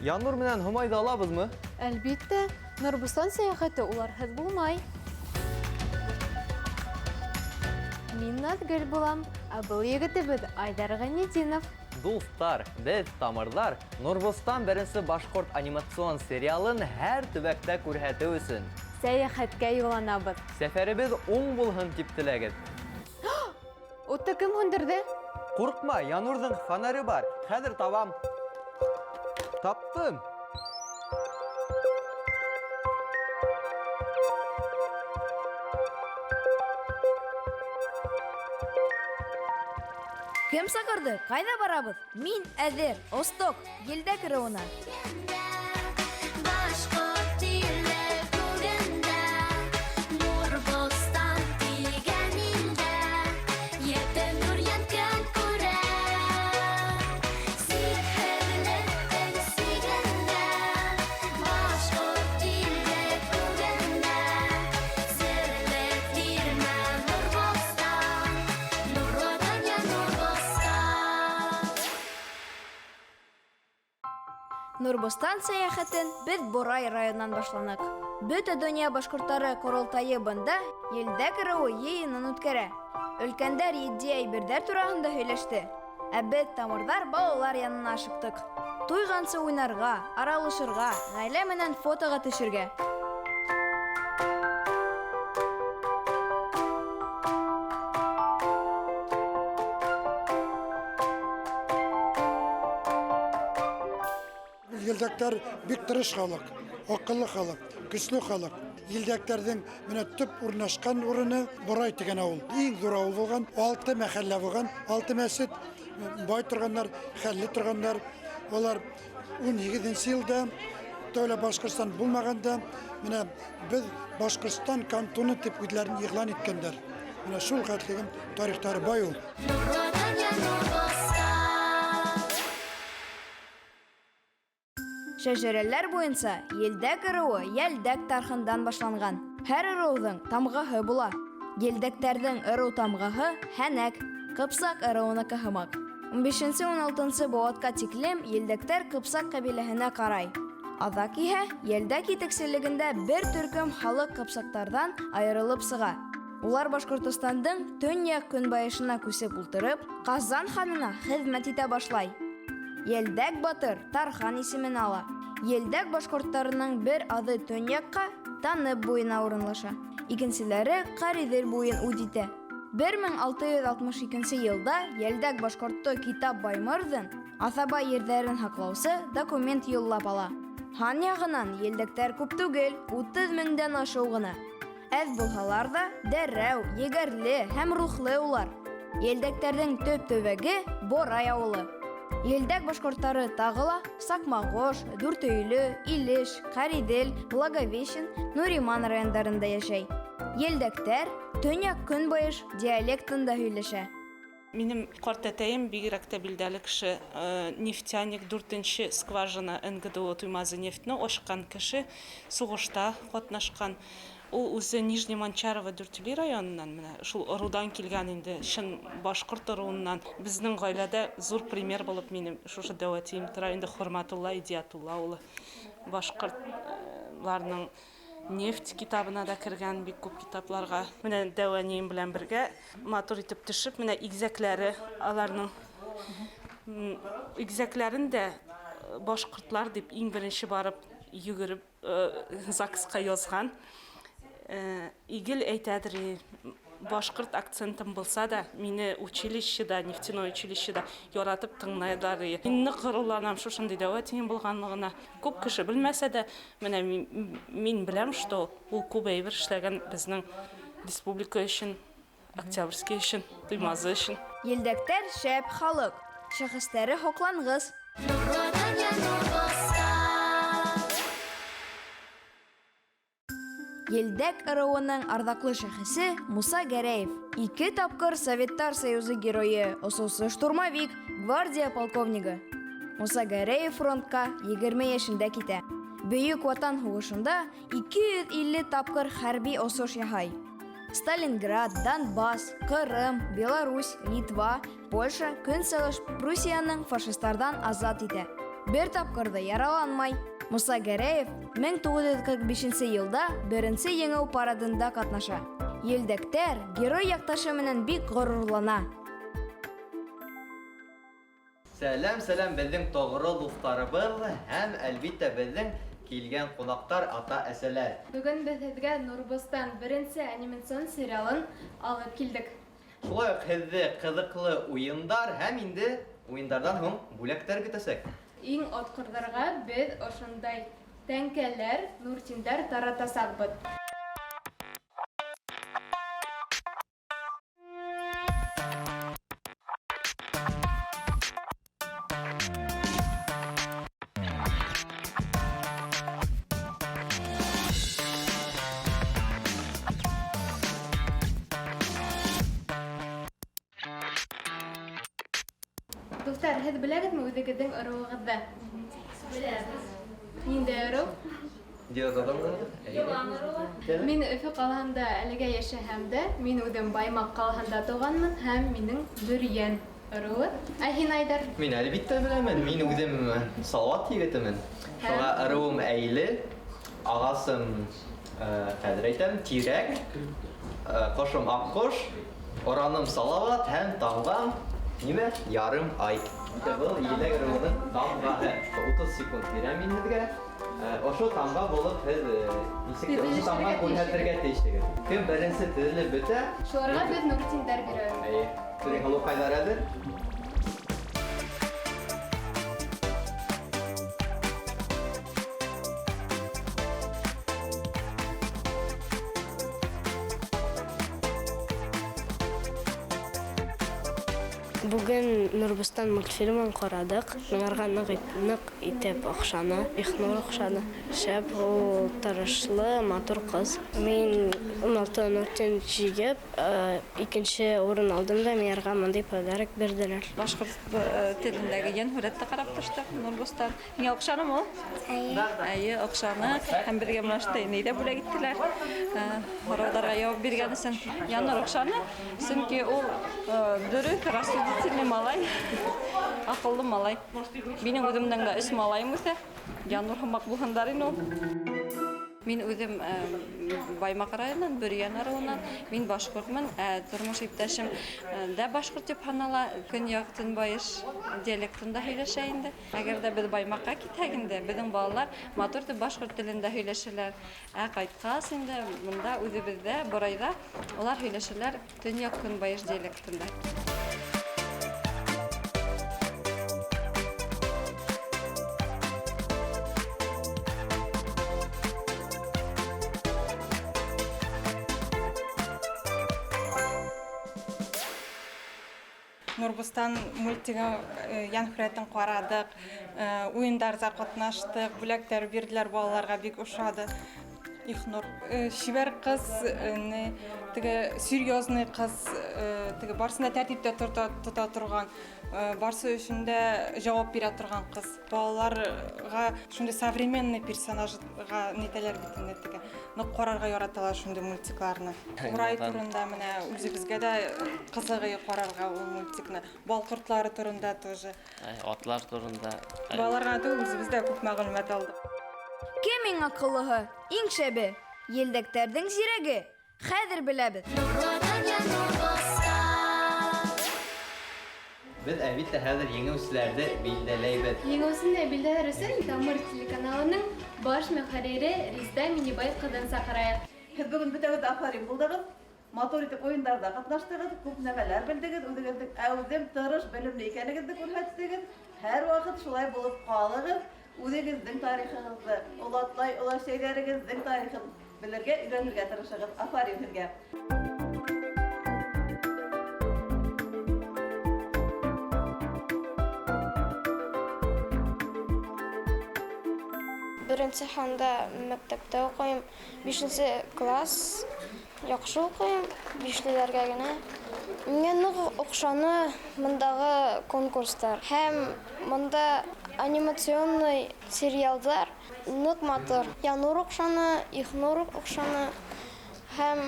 Янур менән Һомайды алабызмы? Әлбиттә, Нурбустан сәяхәте уларһыҙ булмай. Мин Наҙгөл булам, ә был егетебеҙ Айдар Ғәйнетдинов. Дуҫтар, беҙ тамырҙар Нурбустан беренсе башҡорт анимацион сериалын һәр төбәктә күрһәтеү өсөн. Сәяхәткә юлланабыҙ. Сәфәребеҙ уң булһын тип теләгеҙ. Утты кем һүндерҙе? Ҡурҡма, Янурҙың фонаре бар. Хәҙер табам. Таптым. Кем саҡырҙы? Ҡайҙа барабыҙ? Мин әҙер, Осток, елдә кереүенә. Нурбустан сәйәхәтен беҙ Борай районынан башланыҡ. Бөтә донъя башҡорттары ҡоролтайы бында елдә кереүе йыйынын үткәрә. Өлкәндәр етди әйберҙәр тураһында һөйләште. Ә беҙ тамырҙар балалар янына ашыҡтык. Туйғансы уйнарға, аралышырға, ғаилә менән фотоға төшөргә. Елдәктәр бик тырыш халык, акыллы халык, көслө халык. Елдәктердің менә төп урнашкан урыны Борай дигән авыл. Иң зур авыл булган, 6 мәхәллә булган, 6 мәсет, бай торганнар, хәлле торганнар. Олар 17нче елда Тәүлә Башкортстан булмаганда, менә без Башкортстан кантоны дип үҙләрен игълан иткәндәр. Менә шул хәтлегем тарихтары бай ул. Шәжәрәләр буйынса елдәк ырыуы Йәлдәк тархындан башланған. Һәр ырыуҙың тамғаһы була. Елдәктәрҙең ырыу тамғаһы Һәнәк, Ҡыпсаҡ ырыуыныҡы һымаҡ. 15-16 быуатҡа тиклем елдәктәр Ҡыпсаҡ ҡәбиләһенә ҡарай. Аҙаҡ иһә Йәлдәк етәкселегендә бер төркөм халыҡ Ҡыпсаҡтарҙан айырылып сыға. Улар Башҡортостандың төньяҡ көнбайышына күсеп ултырып, Ҡазан ханына хеҙмәт итә башлай. Йәлдәк батыр Тархан исемен ала. Йәлдәк башҡорттарының бер аҙы төньяҡҡа Танып буйына урынлаша. Икенселәре Ҡариҙел буйын үҙ итә. 1662 йылда Йәлдәк башҡорто Китап Баймырҙын аҫаба ерҙәрен һаҡлаусы документ юллап ала. Хан яғынан Йәлдәктәр күп түгел, 30 меңдән ашыу ғына. Әҙ булһалар да, дәррәү, егәрле һәм рухлы улар. Йәлдәктәрҙең төп төбәге Борай ауылы. Йәлдәк башҡорттары тағыла Саҡмағош, Дүртөйлө, Илеш, Ҡариҙел, Благовещен, Нуриман райондарында йәшәй. Йәлдәктәр төньяҡ көнбайыш диалектында һөйләшә. Минем ҡарт әтәйем бигерәк тә билдәле кеше, нефтяник, 4-нче скважина НГДУ Туймазы нефтне ашҡан кеше, суғышта ҡатнашҡан. Ул үзе Нижний Манчарово Дүртөйлө районынан, менә шул ырыудан килгән инде, шын башҡорт ырыуынан. Безнең ғаиләдә зур пример булып минем шушы дәүәтием тора инде Хорматулла Идиятулла улы. Башҡортларның нефть китабына да кергән бик күп китапларға. Менә дәүәнием белән бергә матур итеп төшөп, менә игезәкләре, аларның игезәкләрен дә башҡортлар дип иң беренсе барып йүгереп ЗАГСка язған. Игел әйтәдер, башҡорт акцентым булса да, мине училищеда, нефтяной училищеда яратып тыңлайҙар. Мин ҡырыланам шушындай дәүәтием булғанлығына. Күп кеше белмәсә дә, менә мин беләм, что ул күп әйбер эшләгән безнең республика өсөн, Октябрьский өсөн, Туймазы өсөн. Йәлдәктәр шәп халык, шәхестәре һоҡланғыс. Йәлдәк ырыуының арҙаҡлы шәхесе Муса Гәрәев. 2 тапҡыр Советтар Союзы геройы, осоусы штурмовик, гвардия полковнигі. Муса Гәрәев фронтка 20 йәшендә китә. Бөйөк Ватан һуғышында 250 тапҡыр хәрби осош яһай. Сталинград, Донбасс, Кырым, Беларусь, Литва, Польша, Көнсығыш Пруссияның фашистардан азат итә. бер тапкырда яраланмай. Муса Гәрәев 1945 елда беренче еңеү парадында катнаша. Елдәктәр герой якташы менән бик горурлана. Сәлам безнең тогыры дусларыбыз һәм әлбиттә безнең килгән кунактар ата-әсәләр. Бүген без сезгә Нурбустан беренче анимацион сериалын алып килдек. Шулай ук һеҙҙе ҡыҙыҡлы уйындар һәм инде уйындардан һуң бүләктәр көтәсәк. Иң отҡорҙарға без ошондай тәңкәләр, нуртиндар таратасаҡбыҙ. Дуҫтар, һеҙ беләгеҙме үҙегеҙҙең ырыуығыҙҙы? Беләбеҙ. Ниндәй ырыу? Мин Өфө ҡалаһында әлегә йәшәһәм дә, мин үҙем Баймаҡ ҡалаһында тыуғанмын һәм минең Бөрйән ырыуы. Ә һин, Айдар? Мин әлбиттә беләмен, мин үҙем Салауат егетемен. Шуға ырыуым Әйле, ағасым, хәҙер әйтәм, Тирәк, ҡошом Аҡҡош, ораным Салауат һәм тамғам нимә? Ярым ай. Был елдәк ырыуының тамғаһы. 30 секунд бирәм мин һеҙгә. Ошо тамға булып һеҙ нисек ошо тамға күрһәтергә тейешлегеҙ. Кем беренсе теҙелеп бөтә? Шуларға беҙ нуртиндар бирәбеҙ. Түрен һалыҡайҙар әҙер. Бүген Нурбустан мультфильмын ҡарадык. Миңарға ныҡ итеп оҡшаны, Ихнур оҡшаны. Шәп, ул тырышлы, матур ҡыз. Мин 16 Нуртин жигеп, икенче урын алдым да миңарға мындай подарок бирделәр. Башҡорт телендәге йән һүрәтте ҡарап төштөк, Нурбустан. Миңә оҡшанымы ул? Әйе, оҡшаны. Һәм беҙгә менә шундай ней ҙә бүләк иттеләр. Һорауҙарға яуап биргән өсөн Янур оҡшаны. Сөнки ул дөрөҫ, рассудительный малай, аҡыллы малай. Минең үҙемдең дә 3 малайым үҫә. Янур һымаҡ булһындар ине ул. Мин үҙем Баймаҡ районынан, Бөрйән ырыуынан. Мин башҡортмын, тормош иптәшем дә башҡорт тип һанала. Көньяҡ Төнбайыш диалектында һөйләшә инде. Әгәр дә беҙ Баймаҡҡа китһәк инде, беҙҙең балалар матур итеп башҡорт телендә һөйләшәләр. Ҡайтҡас инде бында үҙебеҙҙә, Борайҙа, улар һөйләшәләр Төньяҡ Көнбайыш диалектында. Нурбустан мультигы ян һүрәтен ҡарадык, уйындарҙа ҡатнаштык, бүләктәр бирҙеләр, балаларға бик ошады. Ихнур шибәр ҡыз, теге серьезный ҡыз, теге барсында тәртиптә тота торған, барсы өшөндә жауап бирә торған ҡыз. Балаларға шундай современный персонажға нитәләр бит инде теге. Ныҡ ҡарарға яраталар шундай мультикларны. Урай турында менә үзебеҙгә дә ҡызыҡ ҡарарға ул мультикны. Бал ҡортлары турында тоже. Атлар турында. Балаларға да үзебеҙ күп мәғлүмәт алдык. Кем иң аҡыллыһы, иң шәбе? Елдәктәрҙең зирәге. Хәҙер беләбеҙ. Беҙ әлбиттә хәҙер еңеүселәрҙе билдәләйбеҙ. Еңеүсене билдәләр өсөн Тамыр телеканалының баш мөхәррире Риста Минибай ҡыҙын саҡырайыҡ. Һеҙ бөгөн бөтәгеҙ афарин булдығыҙ, матур итеп ойындарҙа ҡатнаштығыҙ, күп нәмәләр белдегеҙ, үҙегеҙҙең әүҙем тырыш, белемле икәнегеҙҙе күрһәттегеҙ. Һәр ваҡыт шулай булып ҡалығыҙ. Үҙегеҙҙең тарихығыҙҙы, олатлай олашәйҙәрегеҙҙең тарихын белергә, өйрәнергә тырышығыҙ. Афарин һеҙгә. Беренсе һанда мәктәптә уҡыйым, 5-нче класс, яҡшы уҡыйым, 5-леләргә генә. Миңә ныҡ оҡшаны мындағы конкурстар. Һәм мында анимационный сериалдар ныҡ матур. Янур оҡшаны, Ихнур оҡшаны һәм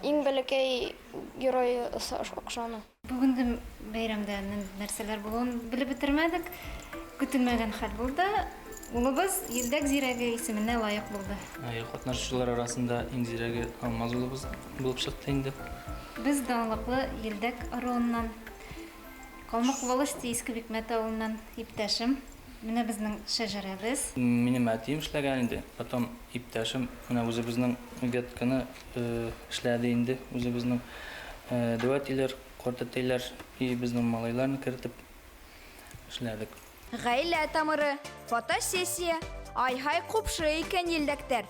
иң бәләкәй герой оҡшаны. Бүгенге бәйрәмдә нәрсәләр булыуын белеп бөтөрмәдек. Көтелмәгән хәл булды. Улыбыз Елдәк Зирәге исеменә лайык булды. Катнашучылар арасында иң зирәге Алмаз улыбыз булып чыкты инде. Без данлыклы Елдәк ыруыннан, Калмык волости Иске Бикмәт авылыннан иптәшем. Менә безнең шәҗәрәбез. Минем әтием эшләгән инде. Потом иптәшем менә үзебезнең ветканы эшләде инде. Үзебезнең дуәтиләр, кортәтиләр и безнең малайларны кертеп эшләдек. Гаилә тамыры, фотосессия, ай-һай купшы икән Елдәктәр.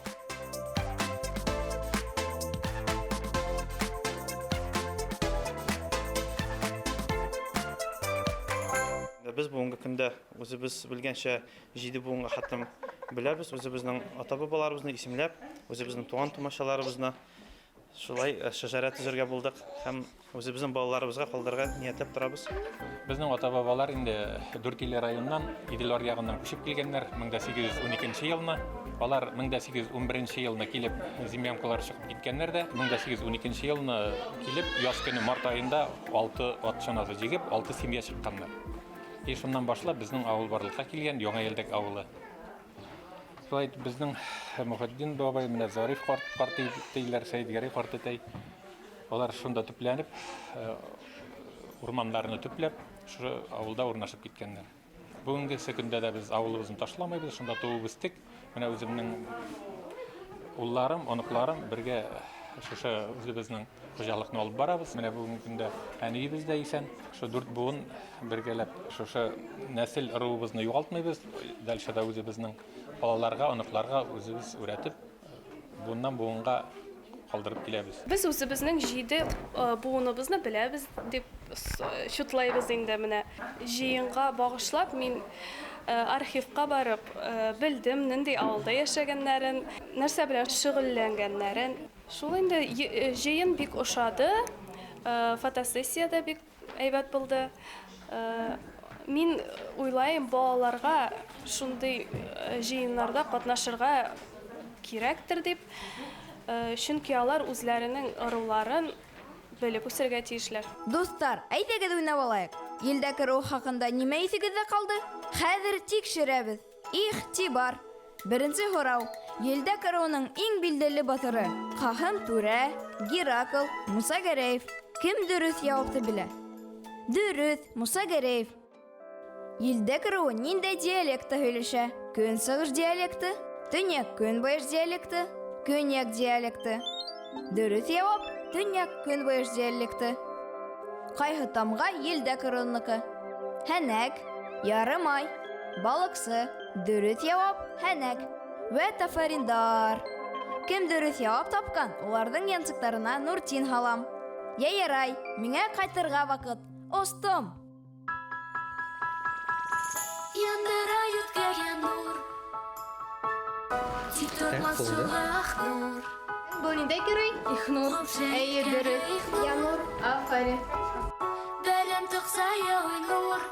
Biz бүгенге көндә үзебез белгәнчә 7 буынга хәтлем беләбез, үзебезнең ата-бабаларыбызны исемләп, үзебезнең туган тумачаларыбызны шулай шәҗәрә төзергә булдык һәм үзебезнең балаларыбызга калдырырга ниятләп торабыз. Безнең ата-бабалар инде Дүртөйле районыннан, Иделор ягыннан күчеп килгәннәр 1812 елны. Алар 1811 елны килеп землянкалар чыгып киткәннәр дә, 1812 елны килеп яз көне март айында 6 ат чанасы җигеп, 6 семья чыкканнар. И шуннан башлап безнең авыл барлыкка килгән, Яңа Елдәк авылы. Шулай безнең Мөхәддин бабай менә Зариф карт дийләр, Сәйдгәрәй карт әйтә. Алар шунда төпләнеп, урманнарны төпләп, шу авылда урнашып киткәннәр. Бүгенге көндә дә без авылыбызны ташламыйбыз, шунда туып үстек. Менә үземнең улларым, оныкларым бергә шушы үзебезнең хуҗалыкны алып барабыз. Менә бүгенге көндә әниебез дә исән. Шу 4 буын бергәләп шушы нәсел ыруыбызны югалтмыйбыз. Дальше да үзебезнең балаларга, оныкларга үзебез өйрәтеп, буыннан буынга калдырып киләбез. Без үзебезнең 7 буыныбызны беләбез дип шутлайбыз инде. Менә җыенга багышлап мин архивка барып белдем, нинди авылда яшәгәннәрен, нәрсә белән шөгыльләнгәннәрен. Шул инде җыен бик ошады, фотосессия дә бик әйбәт булды. Мин уйлайм, балаларга шундый җыеннарда катнашырга кирәктер дип. Чөнки алар үзләренең ыруларын белеп үсәргә тиешләр. Дуслар, әйдәгез уйнап алайык. Елдәк ыру хакында нимә исегездә калды? Хәзер тикшерәбез. Ихтибар. Беренче һорау. Елдәк ыруының иң билдәле батыры Каһым Түрә, Геракл, Муса Гәрәев. Кем дөрес җавапты белә? Дөрес, Муса Гәрәев. Елдәк ыруы ниндәй диалектта һөйләшә? Көнсыгыш диалекты, Төньяк Көнбайыш диалекты, Көньяк диалекты. Дөрес җавап Төньяк Көнбайыш диалекты. Кайһы тамга Елдәк ыруыныкы? Һәнәк, Ярымай, Балыксы. Дөрес җавап Һәнәк. Вә тафариндар. Кем дөрес җавап тапкан? Уларның янсыктарына Нуртин халам. Ярай, миңа кайтырга вакыт. Остым. Яндырают гәрән нур. Титотмас сулах нур. Бу ниндәй герой? Ихнур. Әйе, дөрес. Янур. Афарин. Бәлем тукса яуй нур.